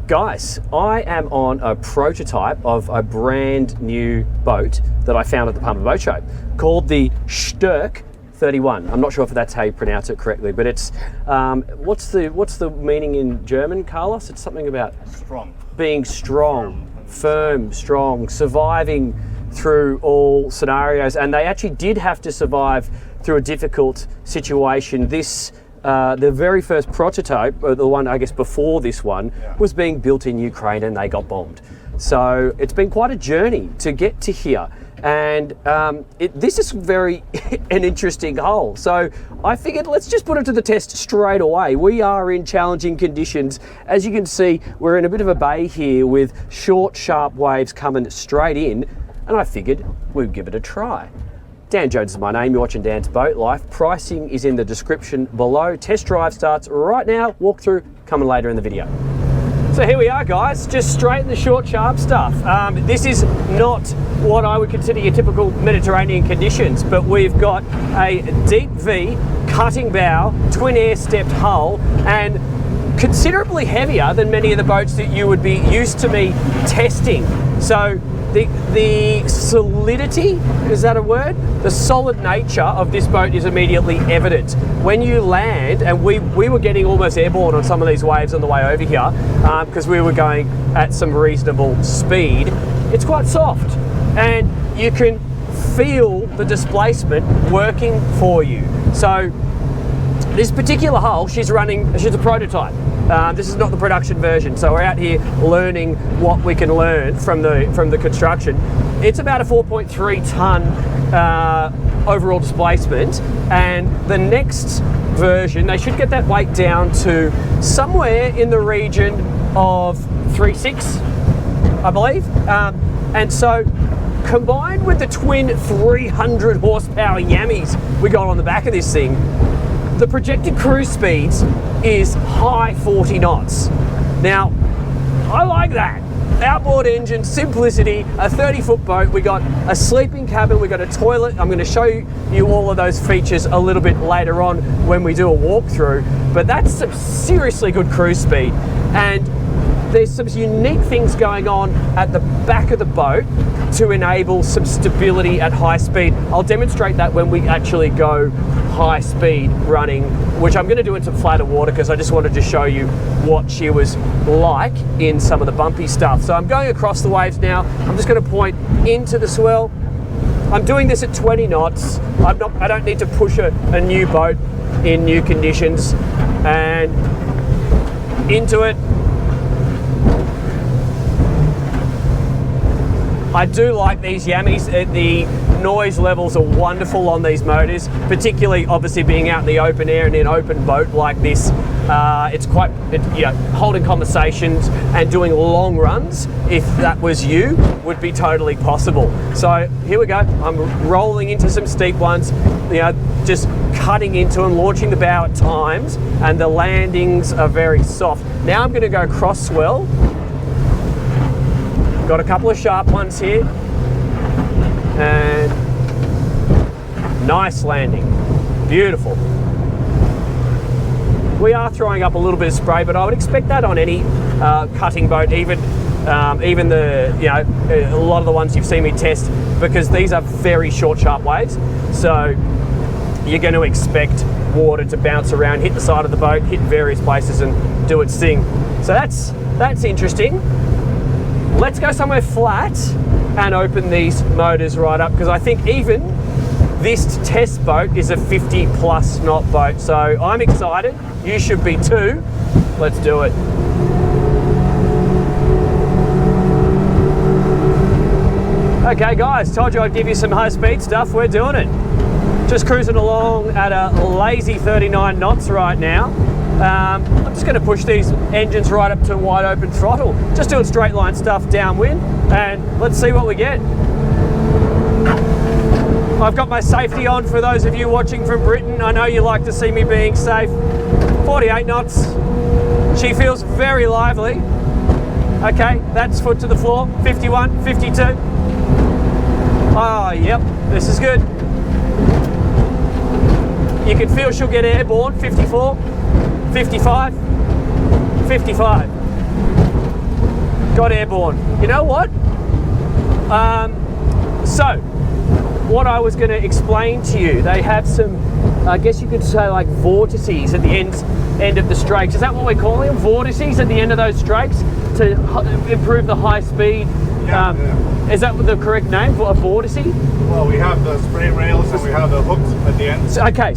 Guys, I am on a prototype of a brand new boat that I found at the Palmer Boat Show called the Sterk 31. I'm not sure if that's how you pronounce it correctly, but it's what's the meaning in German, Carlos? It's something about strong, being strong, firm, strong, surviving through all scenarios, and they actually did have to survive through a difficult situation. This the very first prototype, or the one I guess before this one, was being built in Ukraine and they got bombed. So it's been quite a journey to get to here. And this is very an interesting hull. So I figured let's just put it to the test straight away. We are in challenging conditions. As you can see, we're in a bit of a bay here with short, sharp waves coming straight in. And I figured we'd give it a try. Dan Jones is my name, you're watching Dan's Boat Life. Pricing is in the description below. Test drive starts right now, walkthrough coming later in the video. So here we are guys, just straight in the short sharp stuff. This is not what I would consider your typical Mediterranean conditions, but we've got a deep V, cutting bow, twin air stepped hull, and considerably heavier than many of the boats that you would be used to me testing. So the solidity, is that a word? The solid nature of this boat is immediately evident. When you land, and we were getting almost airborne on some of these waves on the way over here, because we were going at some reasonable speed, it's quite soft. And you can feel the displacement working for you. So this particular hull, she's a prototype. This is not the production version, so we're out here learning what we can learn from the construction. It's about a 4.3 ton overall displacement, and the next version, they should get that weight down to somewhere in the region of 3.6, I believe. And so, combined with the twin 300 horsepower Yammies we got on the back of this thing, the projected cruise speeds is high 40 knots. Now, I like that. Outboard engine, simplicity, a 30-foot boat. We got a sleeping cabin, we got a toilet. I'm going to show you all of those features a little bit later on when we do a walkthrough. But that's some seriously good cruise speed. And there's some unique things going on at the back of the boat to enable some stability at high speed. I'll demonstrate that when we actually go high speed running, which I'm going to do in some flatter water because I just wanted to show you what she was like in some of the bumpy stuff. So I'm going across the waves now. I'm just going to point into the swell. I'm doing this at 20 knots. I don't need to push a new boat in new conditions. And into it. I do like these Yammies. The noise levels are wonderful on these motors, particularly obviously being out in the open air and in an open boat like this. It's quite, holding conversations and doing long runs, if that was you, would be totally possible. So here we go. I'm rolling into some steep ones, just cutting into and launching the bow at times, and the landings are very soft. Now I'm going to go cross swell. Got a couple of sharp ones here, and nice landing, beautiful. We are throwing up a little bit of spray, but I would expect that on any cutting boat, even the a lot of the ones you've seen me test, because these are very short, sharp waves. So you're going to expect water to bounce around, hit the side of the boat, hit various places, and do its thing. So that's interesting. Let's go somewhere flat and open these motors right up, because I think even this test boat is a 50 plus knot boat. So I'm excited. You should be too. Let's do it. Okay guys, told you I'd give you some high speed stuff. We're doing it. Just cruising along at a lazy 39 knots right now. I'm just going to push these engines right up to wide open throttle. Just doing straight line stuff downwind, and let's see what we get. I've got my safety on for those of you watching from Britain. I know you like to see me being safe. 48 knots. She feels very lively. Okay, that's foot to the floor. 51, 52. Oh, yep, this is good. You can feel she'll get airborne. 54. 55, 55. got airborne. You know what? So, what I was going to explain to you, they have some, I guess you could say, like vortices at the end of the strakes. Is that what we're calling them? Vortices at the end of those strakes to improve the high speed? Is that the correct name for a vortice? Well, we have the spray rails and we have the hooks at the end. So, okay,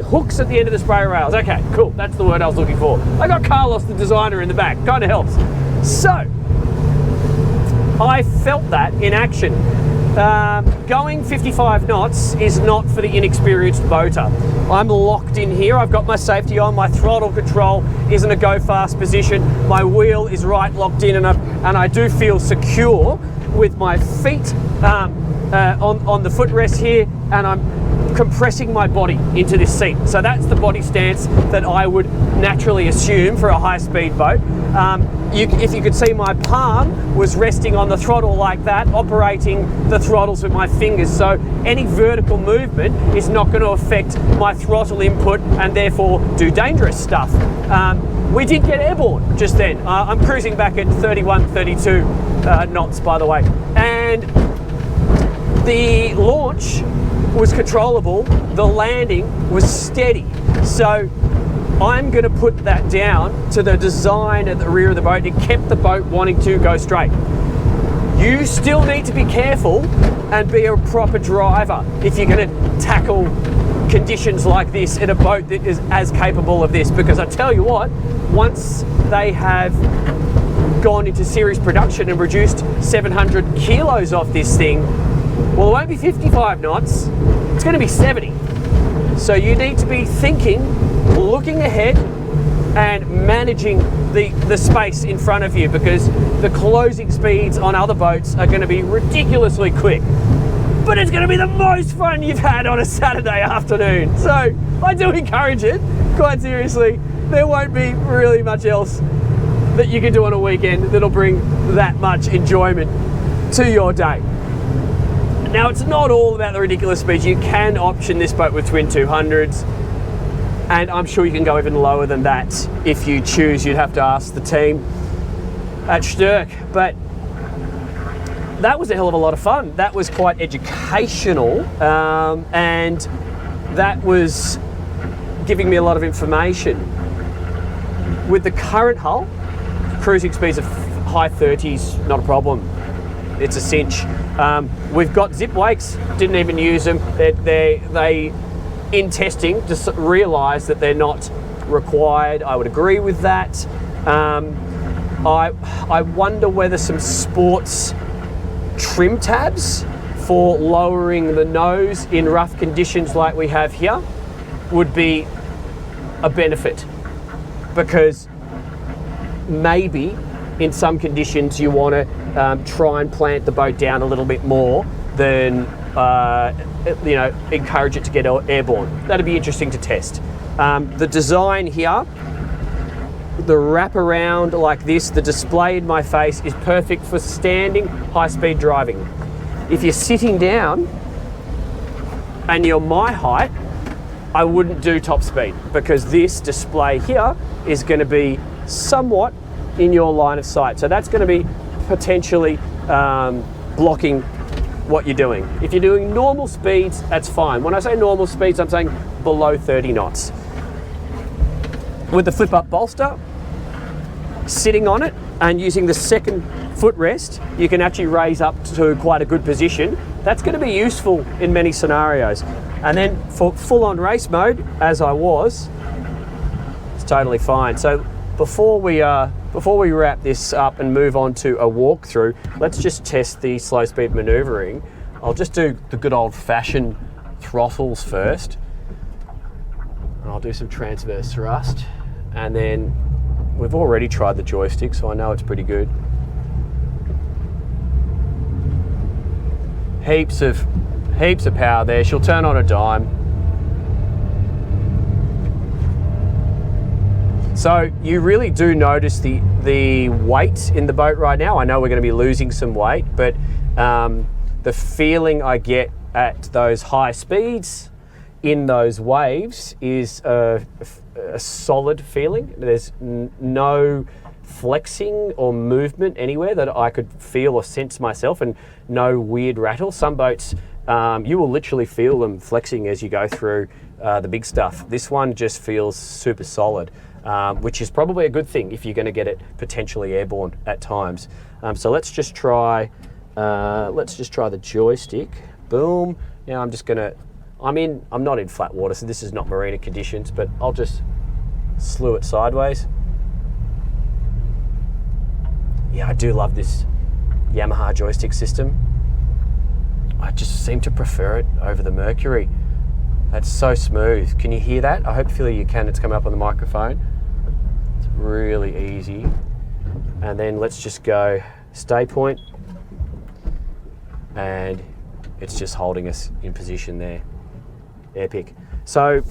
hooks at the end of the spray rails. Okay, cool. That's the word I was looking for. I got Carlos, the designer, in the back. Kind of helps. So, I felt that in action. Going 55 knots is not for the inexperienced boater. I'm locked in here. I've got my safety on. My throttle control is in a go fast position. My wheel is right locked in, and I do feel secure with my feet on the footrest here, and I'm compressing my body into this seat. So that's the body stance that I would naturally assume for a high-speed boat. If you could see, my palm was resting on the throttle like that, operating the throttles with my fingers. So any vertical movement is not going to affect my throttle input and therefore do dangerous stuff. We did get airborne just then. I'm cruising back at 31, 32 knots, by the way. And the launch was controllable. The landing was steady. So I'm going to put that down to the design at the rear of the boat. It kept the boat wanting to go straight. You still need to be careful and be a proper driver if you're going to tackle conditions like this in a boat that is as capable of this, because I tell you what, once they have gone into series production and reduced 700 kilos off this thing, well, it won't be 55 knots, it's going to be 70. So you need to be thinking, looking ahead and managing the space in front of you, because the closing speeds on other boats are going to be ridiculously quick. But it's going to be the most fun you've had on a Saturday afternoon. So I do encourage it, quite seriously. There won't be really much else that you can do on a weekend that'll bring that much enjoyment to your day. Now, it's not all about the ridiculous speeds. You can option this boat with twin 200s, and I'm sure you can go even lower than that if you choose. You'd have to ask the team at Sterk. But that was a hell of a lot of fun. That was quite educational, and that was giving me a lot of information. With the current hull, cruising speeds of high 30s, not a problem. It's a cinch. We've got zip wakes, didn't even use them. They in testing, just realised that they're not required. I would agree with that. I wonder whether some sports trim tabs for lowering the nose in rough conditions like we have here would be a benefit, because maybe in some conditions you want to try and plant the boat down a little bit more than encourage it to get airborne. That'd be interesting to test. The design here, the wrap around like this, the display in my face is perfect for standing high-speed driving. If you're sitting down and you're my height, I wouldn't do top speed, because this display here is going to be somewhat in your line of sight. So that's going to be potentially blocking what you're doing. If you're doing normal speeds, that's fine. When I say normal speeds, I'm saying below 30 knots. With the flip-up bolster, sitting on it and using the second footrest, you can actually raise up to quite a good position. That's going to be useful in many scenarios. And then for full-on race mode, as I was, it's totally fine. So before we wrap this up and move on to a walkthrough, let's just test the slow speed maneuvering. I'll just do the good old-fashioned throttles first. I'll do some transverse thrust, and then we've already tried the joystick, so I know it's pretty good. Heaps of power there. She'll turn on a dime. So you really do notice the weight in the boat right now. I know we're going to be losing some weight, but the feeling I get at those high speeds in those waves is a solid feeling. There's no flexing or movement anywhere that I could feel or sense myself, and no weird rattle. Some boats, you will literally feel them flexing as you go through the big stuff. This one just feels super solid, which is probably a good thing if you're going to get it potentially airborne at times. So let's just try the joystick. Boom. Now I'm not in flat water, so this is not marina conditions, but I'll just slew it sideways. Yeah, I do love this Yamaha joystick system. I just seem to prefer it over the Mercury. That's so smooth. Can you hear that? I hopefully you can. It's coming up on the microphone. It's really easy. And then let's just go stay point. And it's just holding us in position there. Epic. So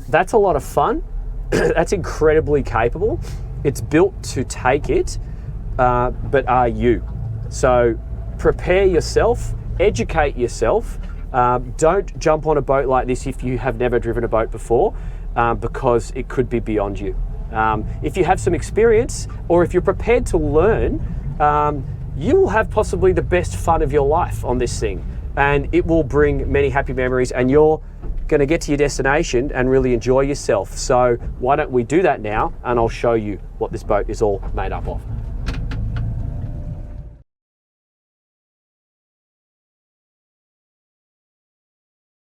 that's a lot of fun. That's incredibly capable. It's built to take it, but are you? So prepare yourself, educate yourself. Don't jump on a boat like this if you have never driven a boat before, because it could be beyond you. If you have some experience, or if you're prepared to learn, you will have possibly the best fun of your life on this thing, and it will bring many happy memories, and you're going to get to your destination and really enjoy yourself. So why don't we do that now, and I'll show you what this boat is all made up of.